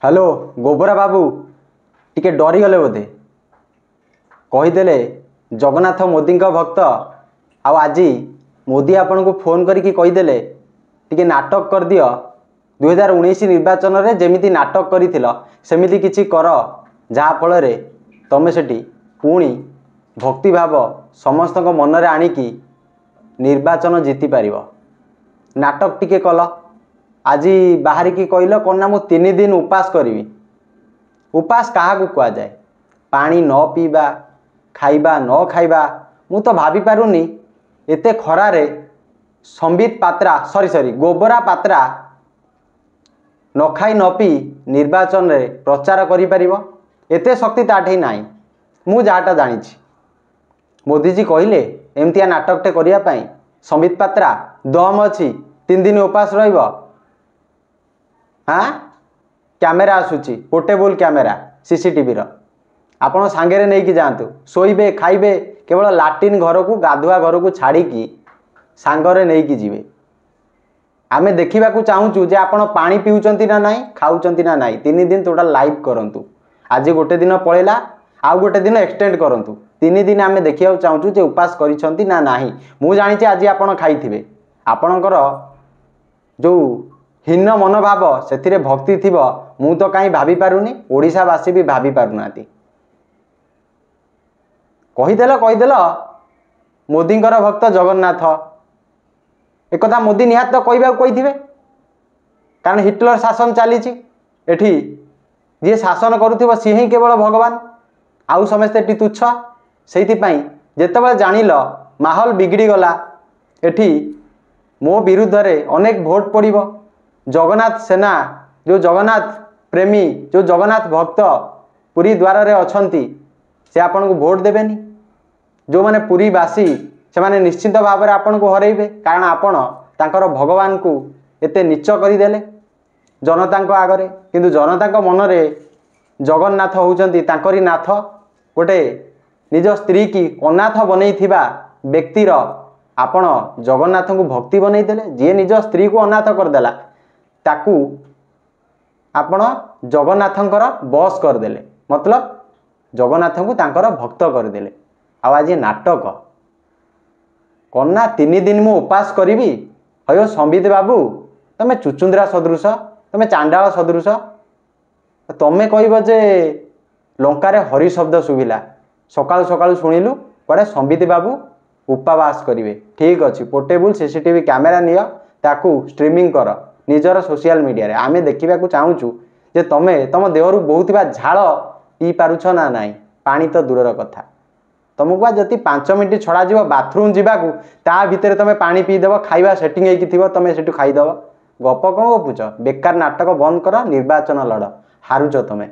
Hello गोबरा बाबू टिके डरीगले बोधे कहीदेले जगन्नाथ मोदी भक्त आज मोदी आपण को फोन करके कहीदेले टिके नाटक कर दियो 2019 निर्वाचन रे जेमिति नाटक करिथिल सेमिति किछि कर जहा फल रे तमे सेठी पुणी भक्ति भाव समस्त मन रे आनिकी निर्वाचन जीति पारिबो। नाटक टिके कल आज बाहर की कहल कौन मु 3 दिन उपास करी। उपास क्या कह जाए? पानी न पीवा खाइबा न खाइबा मु तो भाभी पारुनी एते खरारे संबित पात्रा सॉरी गोबरा पात्रा न खाई न पी निर्वाचन रे प्रचार करि परिबो एते शक्ति ताठी नाही। मु जाटा जानी मोदी जी कहले एमतिया नाटकटे करिया पई संबित पात्रा दम अछि 3 दिन उपास रहिबो। हाँ कैमेरा आसूची पोर्टेबल कैमेरा सीसीटीवी रो आपण सांगरे नहीं कि जातु शोइबे खाइबे केवल लाट्रिन घर को गाधुआ घर को छाड़ी की सांगरे नहीं कि जीवे। आमे देखिबा को चाहूचु जे आपण पानी पिउचंती ना नाही खाउचंती ना नाही 3 दिन टोटल लाइव करंतु। आज गोटे दिन पळेला आउ गोटे दिन एक्सटेंड करंतु 3 दिन आमे देखिया चाहूचु जे उपास करिसंती ना नाही। मु जानि जे आज आपण खाइथिबे आपणकर जो हीन मनोभाव से भक्ति थी मु तो कहीं भाभी पारुनी ओडिशावासी भी भाभी पारुना। कहीदेल मोदी भक्त जगन्नाथ एक मोदी निहात तो कहवा कही कारण हिटलर शासन चली एठी जी शासन करुथिबो सी ही केवल भगवान आउ समस्ते तुच्छ से जितेबाला जानिल माहौल बिगड़ी गला एठी मो विरुद्ध रे अनेक भोट पड़िबो। जगन्नाथ सेना जो जगन्नाथ प्रेमी जो जगन्नाथ भक्त पुरी द्वार रे अछंती से आपन को भोट देबेनी। जो माने पुरीवासी से माने निश्चित भाव में आपन को हरइबे कारण आपन तांकर भगवान को एते नीच करदेले जनता को आगरे। किंतु जनता को मन रे जगन्नाथ होउचंती तांकरी नाथ गोटे निज स्त्री की अनाथ बनई थिबा व्यक्तिर आपण जगन्नाथ को भक्ति बनई देले। जे निज स्त्री को अनाथ करदेला ताकू आपण जगन्नाथंकर बस करदेले मतलब जगन्नाथ को तांकर भक्त करदेले। आज नाटक कन्ना 3 दिन मु उपास करी हयो संबित बाबू तमे चुचुंद्रा सदृश तमे चांडाल सदृश तमे कहब जे लंकारे हरि शब्द शुभिला सकाळु सकाळु शुणिलु कड़े संबित बाबू उपवास करिवे। ठीक अच्छे पोर्टेबल सीसीटीवी कैमेरा नियो ताकू स्ट्रीमिंग कर निजर सोशल मीडिया रे आमे देखिबा को चाहूचु जे तमे तम देहरु बहुत झाड़ पी पारुछ ना नाई पानी तो दूरर कथा तुमको जति 5 मिनट छड़ा जीव बाथरूम जावाकू ता भितर तुम पानी पीदेव खाइबा सेटिंग होगी थी तुम से खाईदेव गप कौन गपुच बेकार नाटक बंद कर निर्वाचन लड़ हारुच तुम।